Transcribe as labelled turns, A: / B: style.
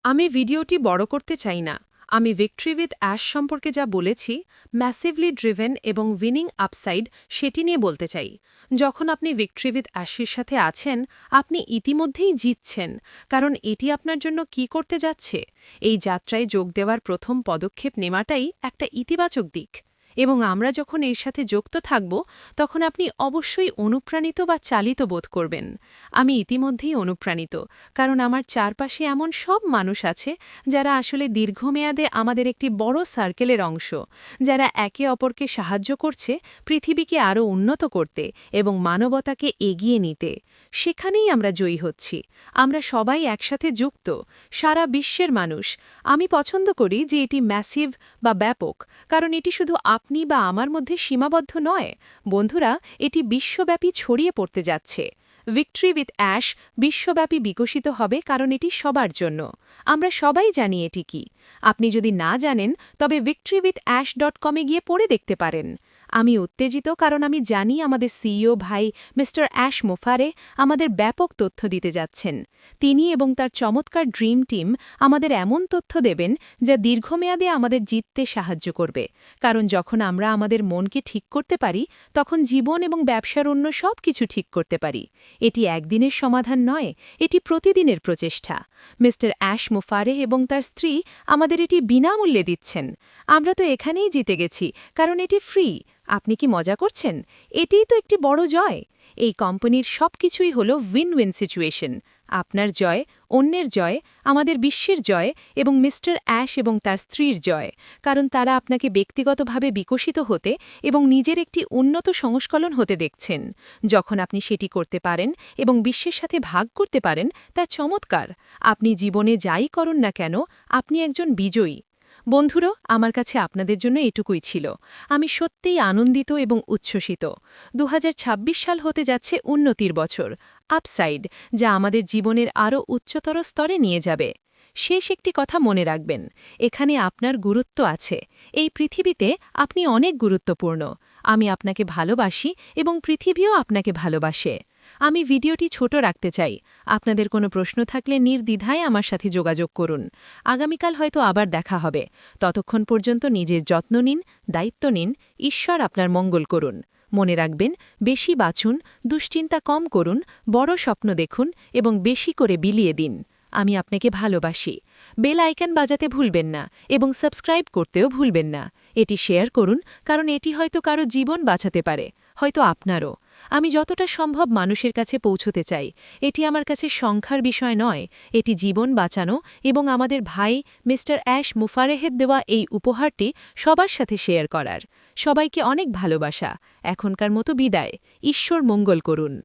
A: আমি ভিডিওটি বড় করতে চাই না। আমি ভিক্টরি উইথ অ্যাশ সম্পর্কে যা বলেছি, ম্যাসিভলি ড্রিভেন এবং উইনিং আপসাইড, সেটি নিয়ে বলতে চাই। যখন আপনি ভিক্টরি উইথ অ্যাশের সাথে আছেন, আপনি ইতিমধ্যেই জিতছেন, কারণ এটি আপনার জন্য কি করতে যাচ্ছে। এই যাত্রায় যোগ দেওয়ার প্রথম পদক্ষেপ নেওয়াটাই একটা ইতিবাচক দিক। এবং আমরা যখন এর সাথে যুক্ত থাকব, তখন আপনি অবশ্যই অনুপ্রাণিত বা চালিত বোধ করবেন। আমি ইতিমধ্যেই অনুপ্রাণিত, কারণ আমার চারপাশে এমন সব মানুষ আছে যারা আসলে দীর্ঘমেয়াদে আমাদের একটি বড় সার্কেলের অংশ, যারা একে অপরকে সাহায্য করছে পৃথিবীকে আরও উন্নত করতে এবং মানবতাকে এগিয়ে নিতে। সেখানেই আমরা জয়ী হচ্ছি। আমরা সবাই একসাথে যুক্ত, সারা বিশ্বের মানুষ। আমি পছন্দ করি যে এটি ম্যাসিভ বা ব্যাপক, কারণ এটি শুধু আপনি বা আমার মধ্যে সীমাবদ্ধ নয়। বন্ধুরা, এটি বিশ্বব্যাপী ছড়িয়ে পড়তে যাচ্ছে। ভিক্টরি উইথ অ্যাশ বিশ্বব্যাপী বিকশিত হবে, কারণ এটি সবার জন্য। আমরা সবাই জানি এটি কি। আপনি যদি না জানেন, তবে victorywithAsh.com-এ গিয়ে পড়ে দেখতে পারেন। আমি উত্তেজিত, কারণ আমি জানি আমাদের সিইও ভাই মিস্টার অ্যাশ মোফারে আমাদের ব্যাপক তথ্য দিতে যাচ্ছেন। তিনি এবং তার চমৎকার ড্রিম টিম আমাদের এমন তথ্য দেবেন যা দীর্ঘমেয়াদে আমাদের জিততে সাহায্য করবে। কারণ যখন আমরা আমাদের মনকে ঠিক করতে পারি, তখন জীবন এবং ব্যবসার অন্য সব কিছু ঠিক করতে পারি। এটি একদিনের সমাধান নয়, এটি প্রতিদিনের প্রচেষ্টা। মিস্টার অ্যাশ মোফারে এবং তার স্ত্রী আমাদের এটি বিনামূল্যে দিচ্ছেন। আমরা তো এখানেই জিতে গেছি, কারণ এটি ফ্রি। আপনি কি মজা করছেন? এটিই তো একটি বড় জয়। এই কোম্পানির সব কিছুই হল উইন উইন সিচুয়েশন। আপনার জয়, অন্যের জয়, আমাদের বিশ্বের জয় এবং মিস্টার অ্যাশ এবং তার স্ত্রীর জয়, কারণ তারা আপনাকে ব্যক্তিগতভাবে বিকশিত হতে এবং নিজের একটি উন্নত সংস্কলন হতে দেখছেন। যখন আপনি সেটি করতে পারেন এবং বিশ্বের সাথে ভাগ করতে পারেন, তা চমৎকার। আপনি জীবনে যাই করুন না কেন, আপনি একজন বিজয়ী। বন্ধুরা, আমার কাছে আপনাদের জন্য এটুকুই ছিল। আমি সত্যিই আনন্দিত এবং উচ্ছ্বসিত। 2026 সাল হতে যাচ্ছে উন্নতির বছর, আপসাইড, যা আমাদের জীবনের আরও উচ্চতর স্তরে নিয়ে যাবে। শেষ একটি কথা মনে রাখবেন, এখানে আপনার গুরুত্ব আছে। এই পৃথিবীতে আপনি অনেক গুরুত্বপূর্ণ। আমি আপনাকে ভালোবাসি এবং পৃথিবীও আপনাকে ভালোবাসে। আমি ভিডিওটি ছোট রাখতে চাই। আপনাদের কোনো প্রশ্ন থাকলে নির্দ্বিধায় আমার সাথে যোগাযোগ করুন। আগামীকাল হয়তো আবার দেখা হবে। ততক্ষণ পর্যন্ত নিজের যত্ন নিন, দায়িত্ব নিন। ঈশ্বর আপনার মঙ্গল করুন। মনে রাখবেন, বেশি বাঁচুন, দুশ্চিন্তা কম করুন, বড় স্বপ্ন দেখুন এবং বেশি করে বিলিয়ে দিন। আমি আপনাকে ভালোবাসি। বেল আইকন বাজাতে ভুলবেন না এবং সাবস্ক্রাইব করতেও ভুলবেন না। এটি শেয়ার করুন, কারণ এটি হয়তো কারো জীবন বাঁচাতে পারে, হয়তো আপনারও। আমি যতটা সম্ভব মানুষের কাছে পৌঁছতে চাই। এটি আমার কাছে সংখ্যার বিষয় নয়, এটি জীবন বাঁচানো এবং আমাদের ভাই মিস্টার অ্যাশ মুফারেহের দেওয়া এই উপহারটি সবার সাথে শেয়ার করার। সবাইকে অনেক ভালোবাসা। এখনকার মতো বিদায়। ঈশ্বর মঙ্গল করুন।